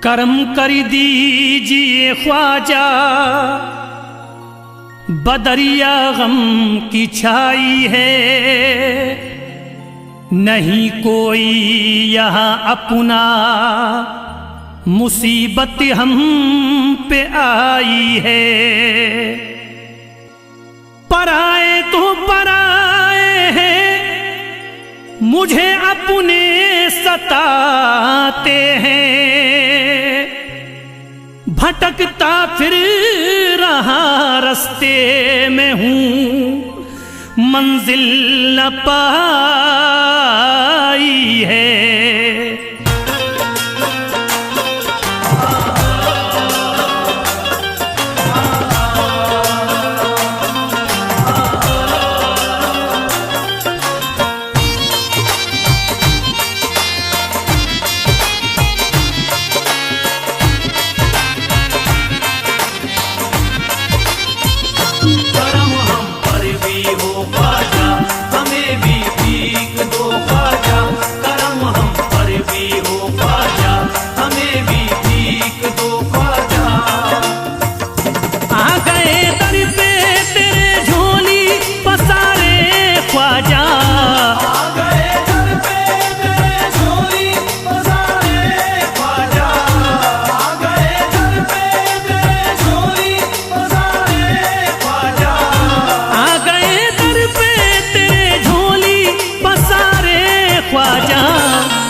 करम कर दीजिए ख्वाजा, बदरिया गम की छाई है, नहीं कोई यहाँ अपना, मुसीबत हम पे आई है। पराए तो पराए हैं, मुझे अपने सताते हैं, भटकता फिर रहा रास्ते में हूँ, मंजिल न पाई है।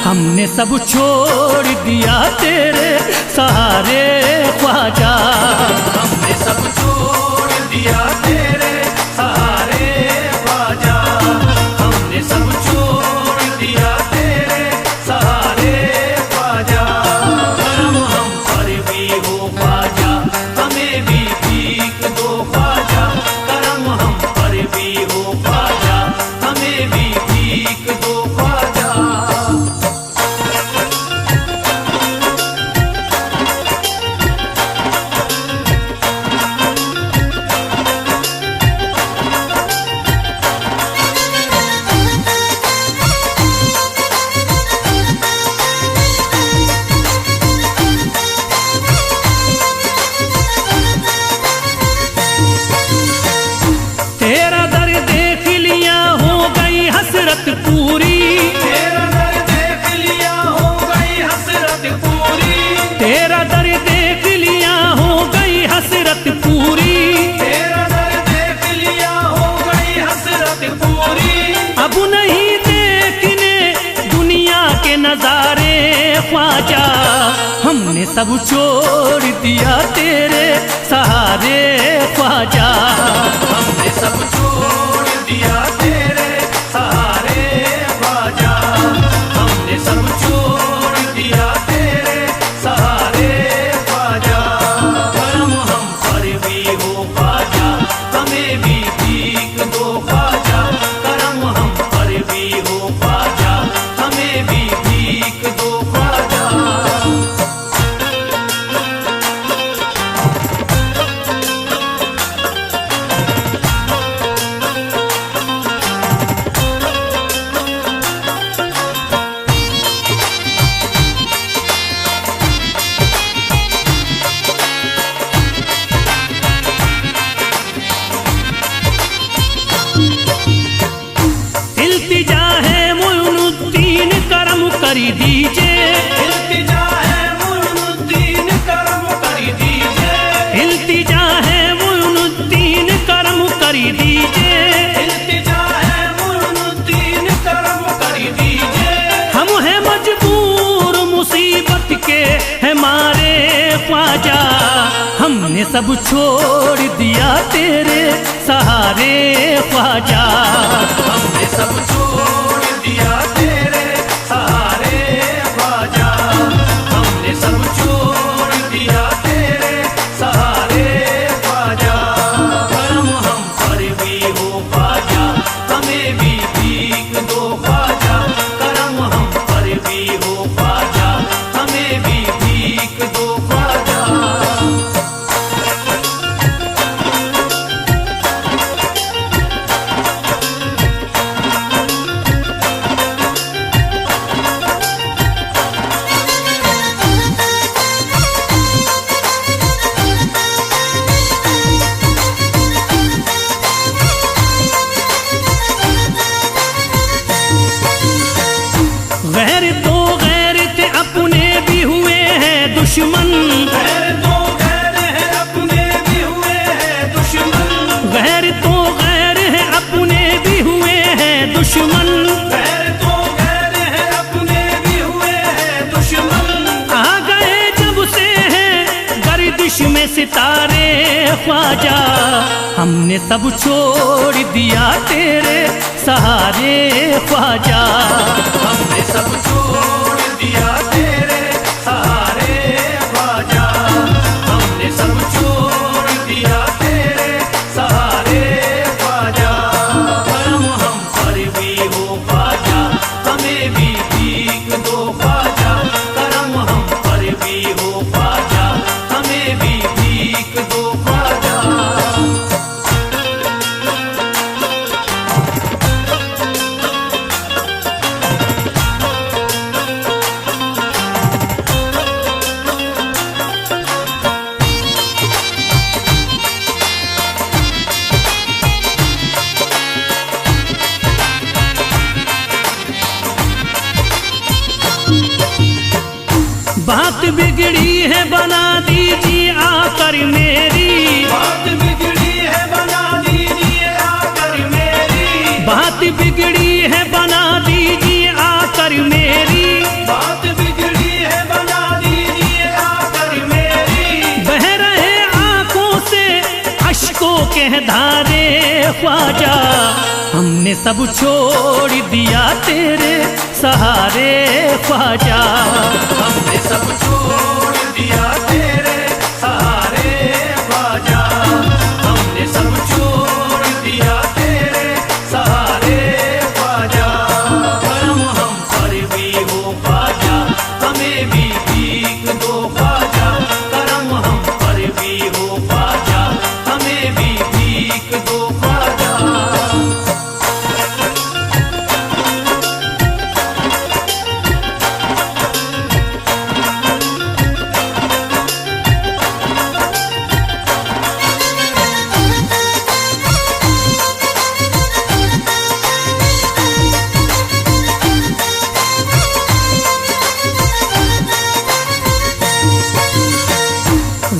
हमने सब छोड़ दिया तेरे सहारे ख्वाजा, हमने सब छोड़ दिया तेरे सहारे ख्वाजा, हमने सब छोड़ दिया तेरे सहारे ख्वाजा। करम हम पर भी हो ख्वाजा, हमें भी भीख दो ख्वाजा, करम हम पर भी हो ख्वाजा, हमें भी भीख दो ख्वाजा। तेरा दर देख लिया हो गई हसरत पूरी, तेरा दर देख लिया हो गई हसरत पूरी, तेरा दर देख लिया हो गई हसरत पूरी, तेरा दर देख लिया हो गई हसरत पूरी। अब नहीं देखने दुनिया के नजारे ख्वाजा, हमने सब छोड़ दिया तेरे सहारे ख्वाजा, हमने सब छोड़ दिया तेरे सहारे ख्वाजा, हमने सब छोड़ दिया तेरे सहारे ख्वाजा। करम हम पर भी हो ख्वाजा, हमें भी भीख दो ख्वाजा, करम हम पर भी हो ख्वाजा, हमें भी भीख दो ख्वाजा। इल्तिजा है मुइनुद्दीन करम कर दीजिए, इल्तिजा है मुइनुद्दीन करम कर दीजिए, इल्तिजा है मुइनुद्दीन करम कर दीजिए, इल्तिजा है मुइनुद्दीन करम कर दीजिए। हम हैं मजबूर मुसीबत के हमारे ख्वाजा, हमने सब छोड़ दिया तेरे सहारे ख्वाजा, हमने सब छोड़ दिया तेरे सहारे ख्वाजा, हमने सब छोड़ दिया तेरे सहारे ख्वाजा। करम हम पर भी हो ख्वाजा, हमें भी भीख दो ख्वाजा, करम हम पर भी हो ख्वाजा, हमें भी भीख दो ख्वाजा। तो गैर थे अपने भी हुए हैं दुश्मन, गैर तो गैर है अपने भी हुए हैं दुश्मन, गैर तो गैर है अपने भी हुए हैं दुश्मन। गैर तो गैर है अपने भी हुए हैं दुश्मन। आ गए जब से हैं गर्दिश में सितारे ख्वाजा, हमने सब छोड़ दिया तेरे सहारे ख्वाजा। हमने सब छोड़ दिया तेरे सहारे ख्वाजा, हमने सब छोड़ दिया तेरे सहारे ख्वाजा। करम हम पर भी हो ख्वाजा, हमें भी भीख दो ख्वाजा। करम हम पर भी हो ख्वाजा, हमें भी भीख दो ख्वाजा। बात बिगड़ी है बना दीजिए आकर मेरी, बात बिगड़ी है बना दीजिए आकर मेरी, बात बिगड़ी है बना दीजिए आकर मेरी। बात बिगड़ी है बना दीजिए आकर मेरी। बह रहे आंखों से अश्कों के धारे ख्वाजा, हमने सब छोड़ दिया तेरे सहारे ख्वाजा। हमने सब छोड़ दिया तेरे सहारे ख्वाजा, हमने सब छोड़ दिया तेरे सहारे ख्वाजा। करम हम पर भी हो ख्वाजा, हमें भी भीख दो ख्वाजा। करम हम पर भी हो ख्वाजा, हमें भी भीख दो ख्वाजा।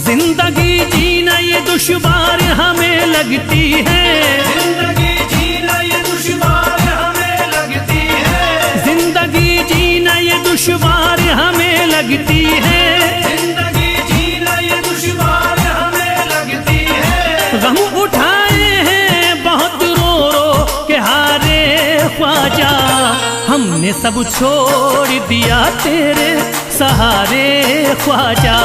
जिंदगी जीना ये दुश्वार हमें लगती है, जिंदगी जीना ये दुश्वार हमें लगती है। जिंदगी जीना ये दुश्वार हमें लगती है। जिंदगी जीना ये दुश्वार हमें लगती है। गम उठाए हैं बहुत रो रो के हारे ख्वाजा, हमने सब छोड़ दिया तेरे सहारे ख्वाजा।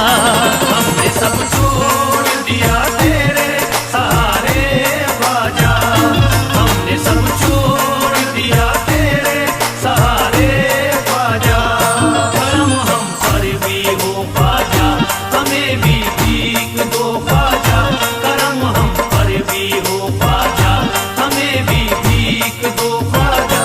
हमने सब छोड़ दिया तेरे सहारे ख्वाजा, हमने सब छोड़ दिया तेरे सहारे ख्वाजा। करम हम पर भी हो ख्वाजा, हमें भी भीख दो ख्वाजा। करम हम पर भी हो ख्वाजा, हमें भी भीख दो ख्वाजा।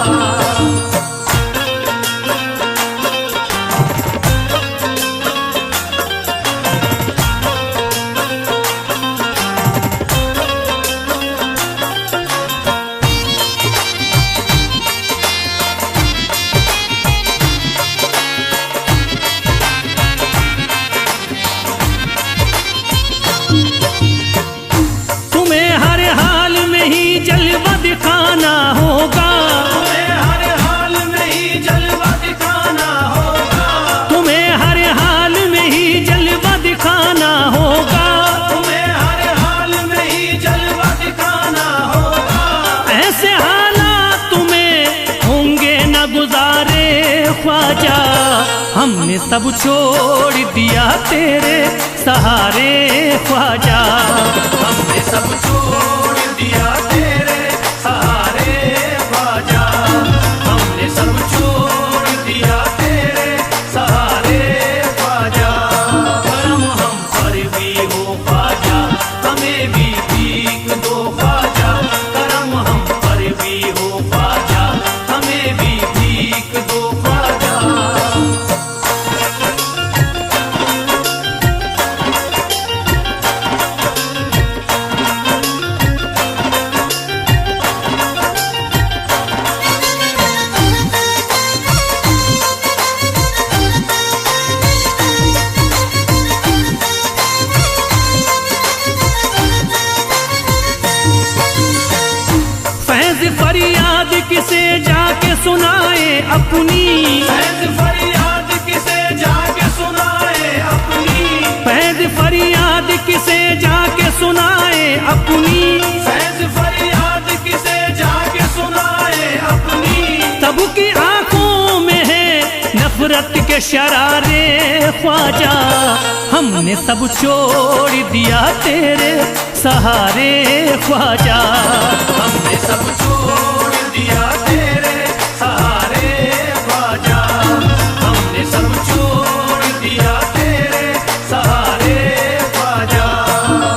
तुम्हें हर हाल में ही जलवा दिखाना होगा, तुम्हें हर हाल में ही जलवा दिखाना होगा। तुम्हें हर हाल में ही जलवा दिखाना होगा। तुम्हें हर हाल में ही जलवा दिखाना होगा। ऐसे हालात तुम्हें होंगे न गुजारे ख्वाजा, हमने सब छोड़ दिया तेरे सहारे ख्वाजा। हमने सब छोड़ दिया तेरे सहारे ख्वाजा, हमने सब छोड़ दिया तेरे सहारे ख्वाजा। करम हम पर भी हो ख्वाजा, हमें भी भीख दो ख्वाजा। करम हम पर भी हो ख्वाजा, हमें भी भीख दो ख्वाजा। सुनाए अपनी, फैज़ फरियाद किसे जाके सुनाए अपनी, फैज़ फरियाद किसे जाके सुनाए अपनी, फैज़ फरियाद किसे जाके सुनाए अपनी। सबकी आंखों में है नफरत के शरारे ख्वाजा, हमने सब छोड़ दिया तेरे सहारे ख्वाजा, हमने सब छोड़ दिया तेरे सहारे ख्वाजा, हमने सब छोड़ दिया तेरे सहारे ख्वाजा।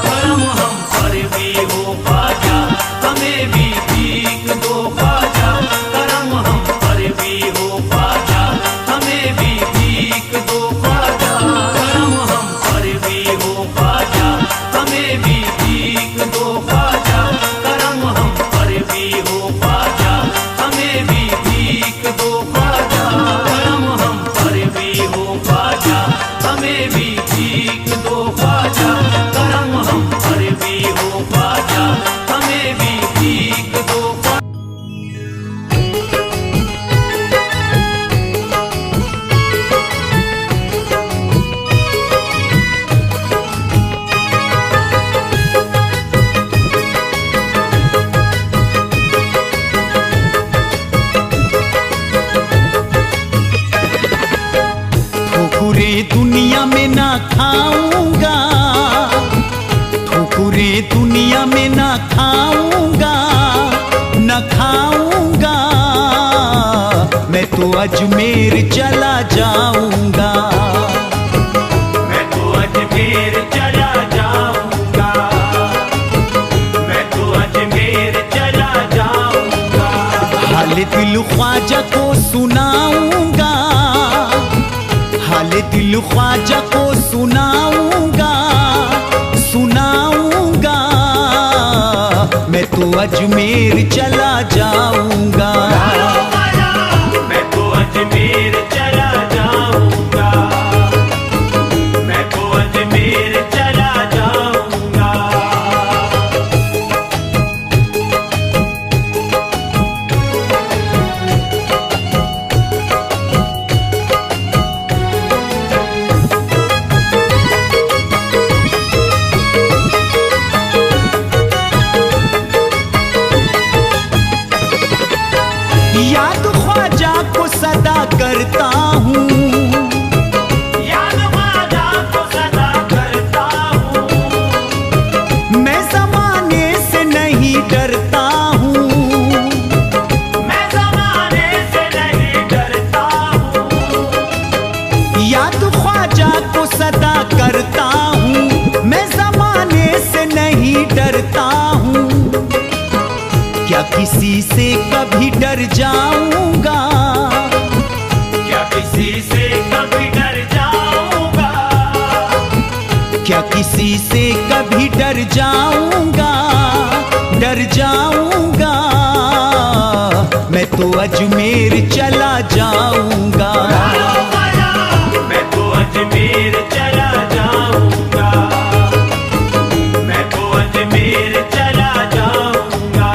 करम हम पर भी हो ख्वाजा, हमें भी भीख दो ख्वाजा, करम हम पर भी हो ख्वाजा, हमें भी भीख दो ख्वाजा, करम हम पर भी हो ख्वाजा, हमें भी भीख दो ख्वाजा, करम हम पर भी हो ख्वाजा, हमें भी भीख दो ख्वाजा, करम हम पर भी हो ख्वाजा, हमें भी भीख दो ख्वाजा, करम हम पर भी हो ख्वाजा, हमें भी भीख दो ख्वाजा। ठोकुरे दुनिया में ना खाऊंगा, ठोकुरे दुनिया में ना खाऊंगा, ना खाऊंगा, मैं तो अजमेर चला जाऊंगा, मैं तो अजमेर चला जाऊंगा, मैं तो अजमेर चला जाऊंगा। हाल दिल ख्वाजा को सुनाऊंगा, हाल दिल ख्वाजा को सुनाऊंगा, सुनाऊंगा, मैं तो अजमेर चला जाऊंगा, मैं तो अजमेर चला जाऊंगा, मैं तो अजमेर चला जाऊंगा। याद ख्वाजा को सदा करता हूँ, याद ख्वाजा को सदा करता हूँ, मैं ज़माने से नहीं डरता हूँ, मैं ज़माने से नहीं डरता हूँ। याद ख्वाजा को सदा करता हूँ, मैं ज़माने से नहीं डरता हूँ, क्या किसी से कभी डर जाऊंगा, क्या किसी से कभी डर जाऊंगा, क्या किसी से कभी डर जाऊंगा, डर जाऊंगा, मैं तो अजमेर चला जाऊंगा, मैं तो अजमेर चला जाऊंगा, मैं तो अजमेर चला जाऊंगा।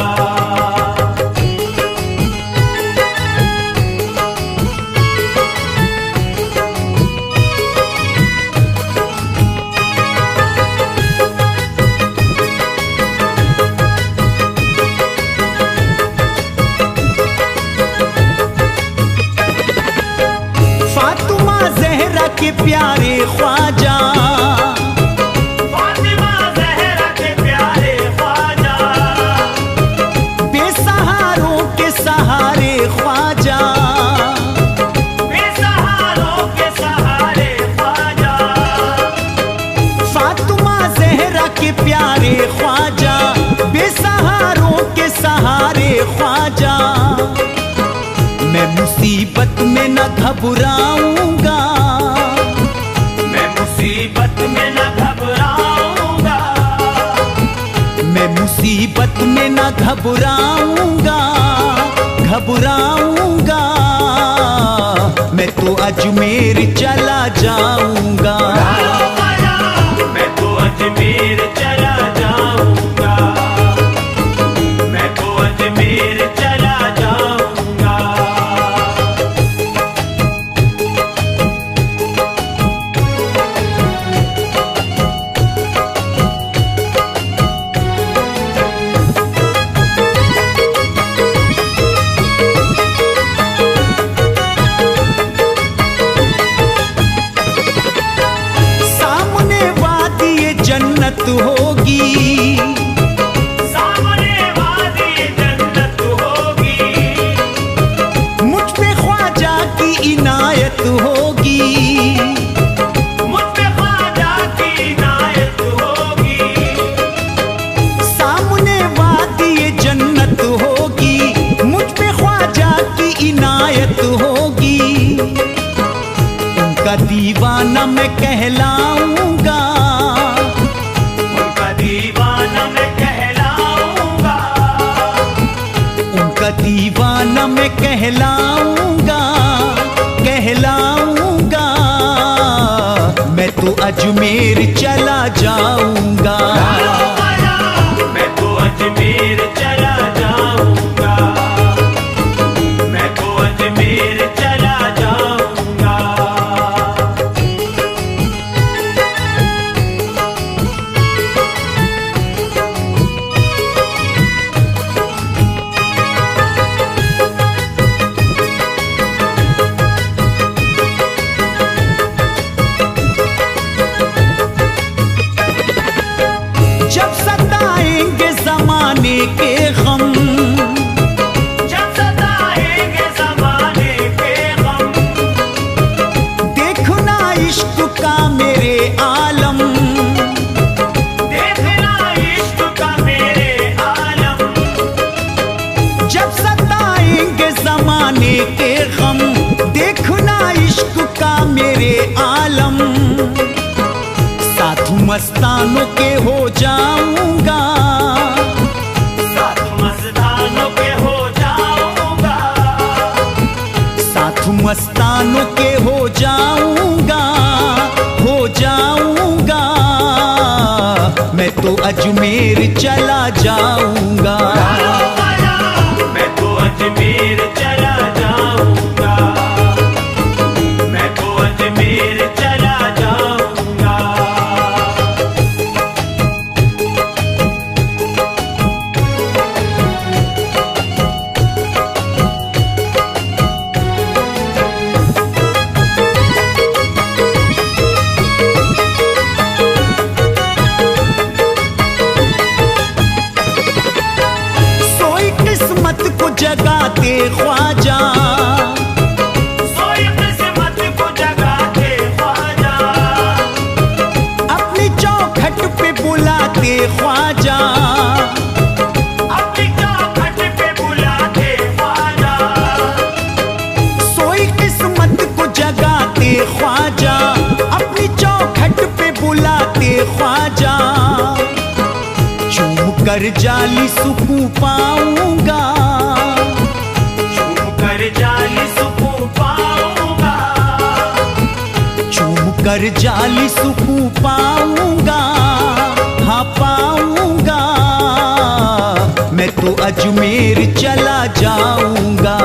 फातिमा ज़हरा के प्यारे ख्वाजा, फातिमा ज़हरा के प्यारे ख्वाजा, बेसहारों के सहारे ख्वाजा, बेसहारों के सहारे ख्वाजा। फातिमा ज़हरा के प्यारे ख्वाजा, बेसहारों के सहारे ख्वाजा, मैं मुसीबत में न घबराऊंगा, मैं मुसीबत में न घबराऊंगा, मैं मुसीबत में न घबराऊंगा, घबराऊंगा, मैं तो अजमेर चला जाऊंगा, मैं तो अजमेर चला जाऊंगा, मैं तो अजमेर चला जाऊंगा। जन्नत होगी, सामने वादी जन्नत होगी, मुझ पे ख्वाजा की इनायत होगी, मुझ पे ख्वाजा की इनायत होगी, सामने वादी जन्नत होगी, मुझ पे ख्वाजा की इनायत होगी। उनका दीवाना मैं कहलाऊंगा, उनका दीवाना मैं कहलाऊंगा, उनका दीवाना मैं कहलाऊंगा, कहलाऊंगा। मैं तो अजमेर चला जाऊंगा, मैं तो अजमेर चला जाऊंगा, मैं तो अजमेर चला जाऊंगा। जब सताएंगे जमाने के गम, जब सताएंगे ज़माने के गम, देखना इश्क का मेरे आलम, देखना इश्क का मेरे आलम, जब सताएंगे जमाने के गम, देखना इश्क का मेरे आलम। साथ मस्तानों के हो जाऊंगा, साथ मस्तानों के हो जाऊंगा, साथ मस्तानों के हो जाऊंगा, हो जाऊंगा। मैं तो अजमेर चला जाऊंगा, मैं तो अजमेर चला जाऊंगा, मैं तो अजमेर चला जाऊंगा। सोई किस्मत को जगाते ख्वाजा, सोई किस्मत को जगाते ख्वाजा, अपनी चौखट पे बुलाते ख्वाजा, अपनी चौखट पे बुलाते ख्वाजा, सोई किस्मत को जगाते ख्वाजा, अपनी चौखट पे बुलाते ख्वाजा। चूम कर जाली सुकून पाऊंगा, चूम कर जाली सुकून पाऊंगा, चूम कर जाली सुकून पाऊंगा, हाँ पाऊंगा। मैं तो अजमेर चला जाऊंगा,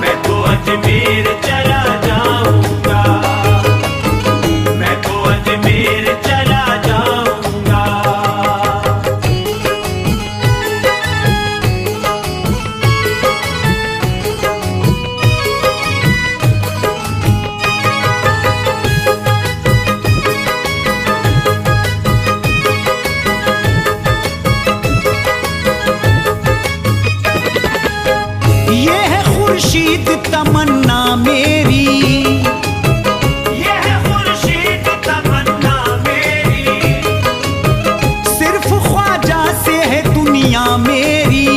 मैं तो अजमेर चला जाऊंगा, मैं तो अजमेर चला जाऊंगा। ये है खुर्शीद तमन्ना मेरी, ये है खुर्शीद तमन्ना मेरी, सिर्फ ख्वाजा से है दुनिया मेरी,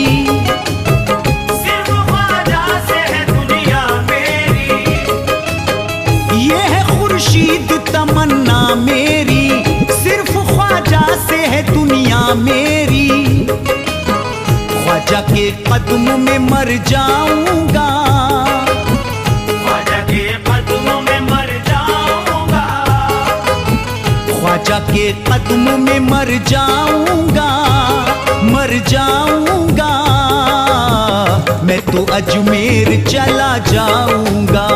सिर्फ ख्वाजा से है दुनिया मेरी, ये है खुर्शीद तमन्ना मेरी, सिर्फ ख्वाजा से है दुनिया मेरी। ख्वाजा के कदमों में मर जाऊंगा, ख्वाजा के कदमों में मर जाऊंगा, ख्वाजा के कदमों में मर जाऊंगा, मर जाऊंगा। मैं तो अजमेर चला जाऊंगा,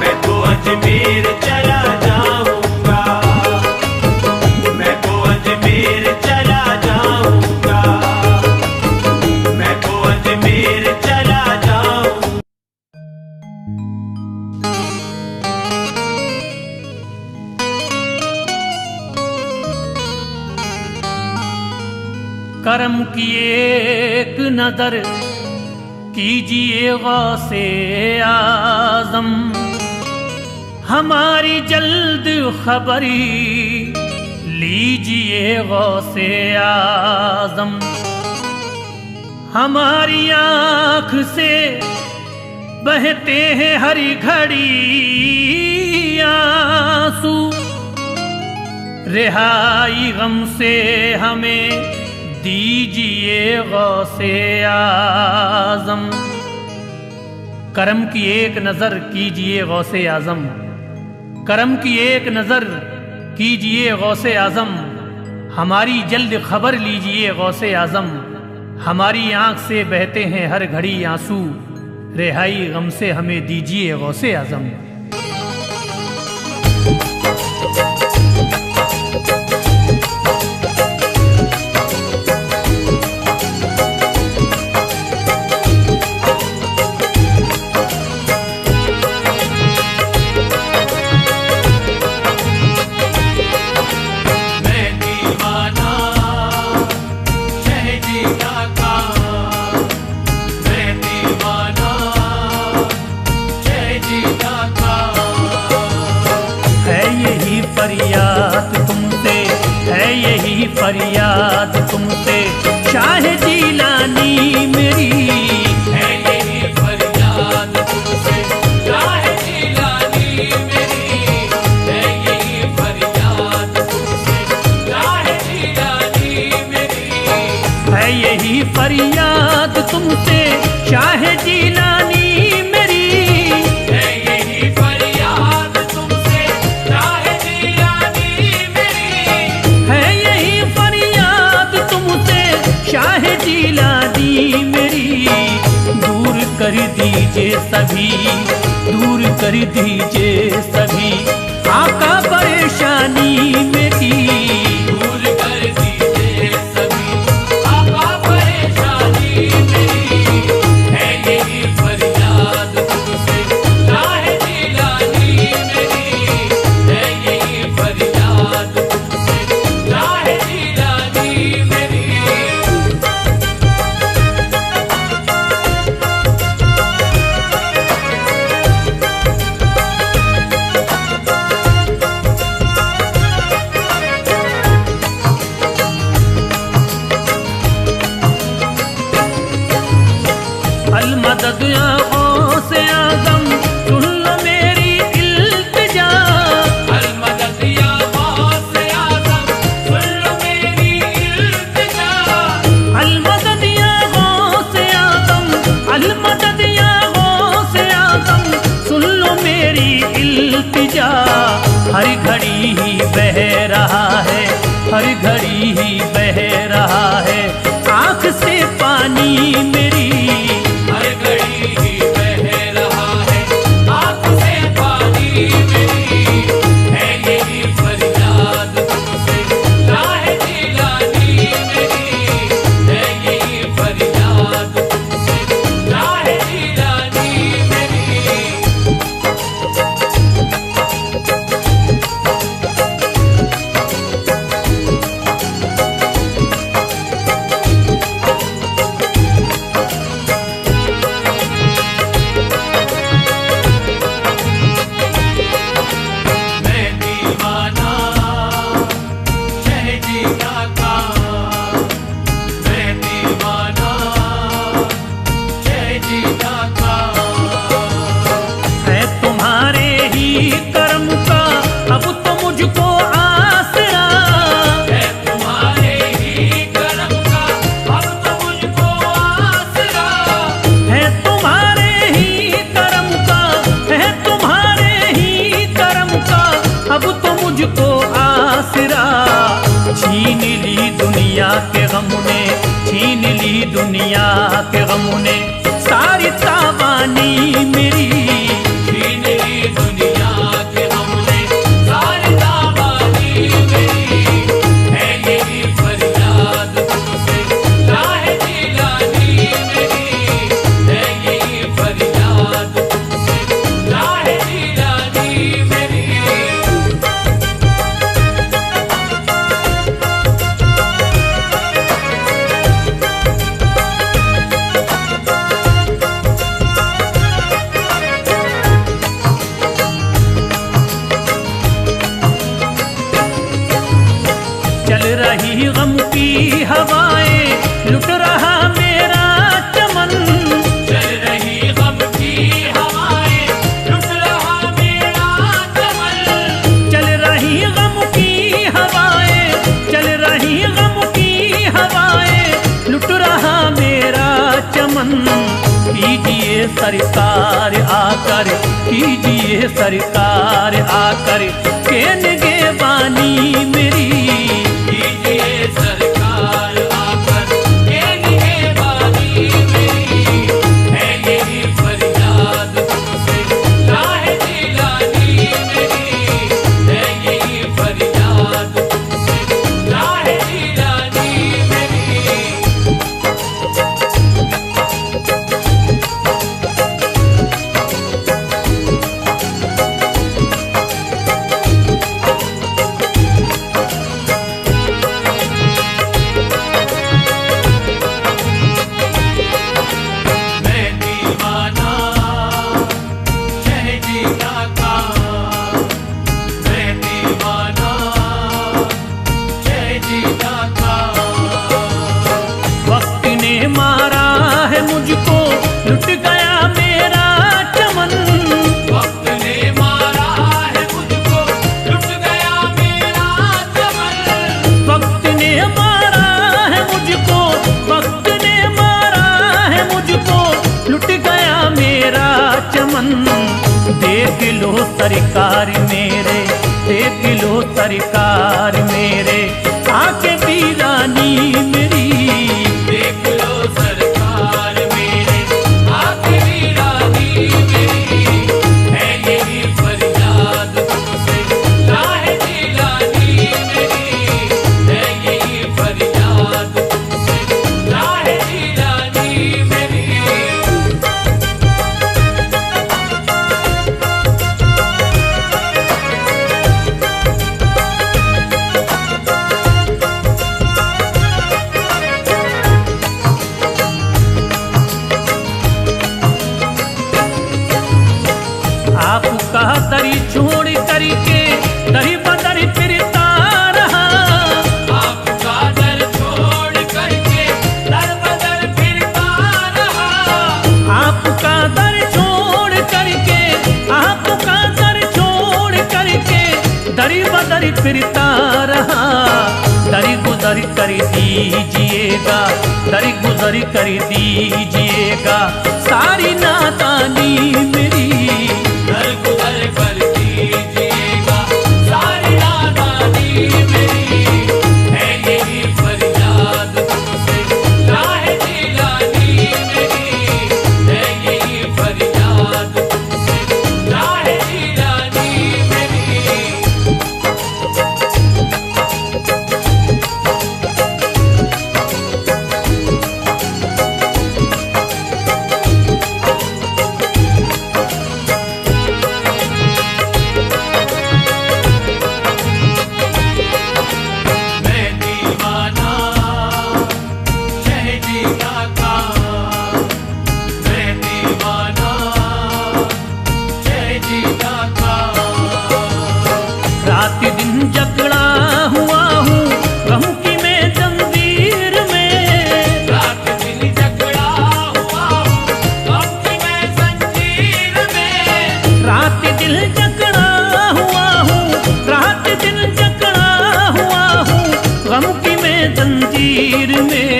मैं तो अजमेर चला जाऊंगा, मैं तो अजमेर चला जाऊंगा, मैं तो अजमेर चला जाऊंगा। करम की एक नजर कीजिए गौसे आजम, हमारी जल्द खबरी लीजिए गौसे आजम। हमारी आँख से बहते हैं हर घड़ी आंसू, रिहाई गम से हमें दीजिए गौसे आजम। करम की एक नजर कीजिए गौसे आजम, करम की एक नजर कीजिए गौसे आजम, हमारी जल्द खबर लीजिए गौसे आजम। हमारी आंख से बहते हैं हर घड़ी आंसू, रिहाई गम से हमें दीजिए गौसे आजम। फरियाद तुमसे है यही फरियाद तुमसे, शाह जीलानी मेरी है यही फरियाद तुमसे, शाह जीलानी मेरी, है यही फरियाद तुमसे, शाह जीलानी मेरी, है यही फरियाद तुमसे शाह जीलानी मेरी, है यही फरियाद तुमसे, शाह शाह जीलानी मेरी। दूर कर दीजिए सभी, दूर कर दीजिए सभी आका परेशानी मेरी, दूर कर दीजिए सभी आका परेशानी मेरी, है यही फरियाद तुमसे, शाह जीलानी मेरी, है यही फरियाद तुमसे, शाह जीलानी मेरी। अलमदद गौसे आजम सुन लो मेरी इल्तिजा, अलमदद या गौसे आजम सुन लो मेरी इल्तिजा, अलमदद या गौसे आजम, अलमदद या गौसे आजम सुन लो मेरी इल्तिजा। हर घड़ी ही बह रहा है, हर घड़ी ही बह रहा है आँख से पानी मेरी, हर घड़ी ही बह रहा है आँख से पानी मेरी, है यही फरियाद तुमसे, शाह जीलानी मेरी, है यही फरियाद तुमसे, शाह जीलानी मेरी। के गम ने छीन ली दुनिया के गम ने सारी तावानी मेरी, छीन ली दुनिया के गम ने सारी तावानी मेरी, है यही फरियाद तुमसे, शाह जीलानी मेरी, है यही फरियाद तुमसे, शाह जीलानी मेरी। रही गम की हवाएं, लुट रहा मेरा चमन। चल रही गम की हवाएं, लुट रहा मेरा चमन। चल रही गम की हवाएं, चल रही गम की हवाएं, लुट रहा मेरा चमन। कीजिए सरकार आकर, कीजिए सरकार आकर, के निगहबानी मेरी। कीजिए सरकार आकर, के निगहबानी मेरी। है यही फरियाद तुमसे राहे जिलानी मेरी। है यही फरियाद तुमसे राहे जिलानी मेरी। मैं दीवाना शहजीदा का, मैं दीवाना शहजीदा का। वक्त ने मारा है मुझको, लुट गया मेरा चमन। वक्त ने मारा है मुझको, लुट गया मेरा चमन। वक्त ने मारा है मुझको, वक्त ने मारा है मुझको, लुट गया मेरा चमन। देख लो सरकार मेरे, देख लो सरकार मेरे, आके वीरानी मेरी। देख लो सरकार मेरे, आके वीरानी मेरी। है यही फरियाद तुमसे राहे जिलानी मेरी। है यही फरियाद तुमसे राहे जिलानी मेरी। आपका दरी छोड़ करके दरी बदरी फिरता रहा। आपका दर छोड़ करके दर बदर फिरता रहा। आपका दर छोड़ करके, आपका दर छोड़ करके, दरी बदरी फिरता रहा। दरी गुजर कर दीजिएगा, दरी गुजर कर दीजिएगा, सारी नादानी मेरी। दर गुजर कर दीजिएगा, सारी नादानी मेरी। है यही फरियाद तुमसे राहे जिलानी मेरी। है यही फरियाद तुमसे राहे जिलानी मेरी। मैं दीवाना शहजीदा का, मैं दीवाना शहजीदा का। रात दिन जकड़ा हुआ हूँ गम की मैं जंजीर में। रात दिन जकड़ा हुआ हूँ गम की मैं जंजीर में। रात दिल जकड़ा हुआ हूँ, रात दिल जकड़ा हुआ हूँ, गम की मैं जंजीर में।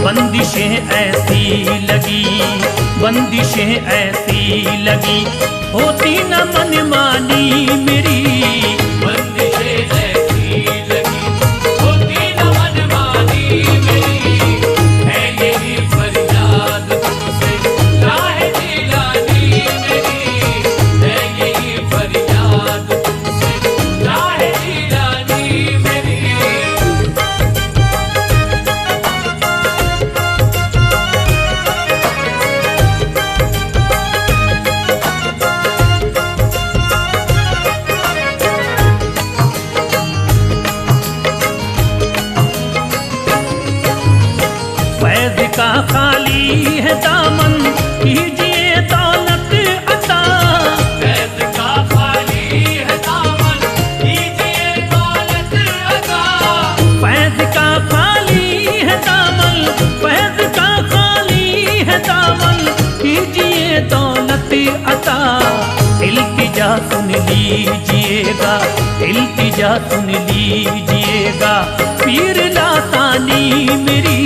बंदिशें ऐसी लगी, बंदिशें ऐसी लगी, होती न मनमानी मेरी। बंदिशें ऐसी लगी, होती न मनमानी मेरी। है यही फरियाद तुमसे राहे जिलानी मेरी। है यही फरियाद तुमसे राहे जिलानी मेरी। सुन लीजिएगा, इल्तिजा सुन लीजिएगा, पीर लासानी मेरी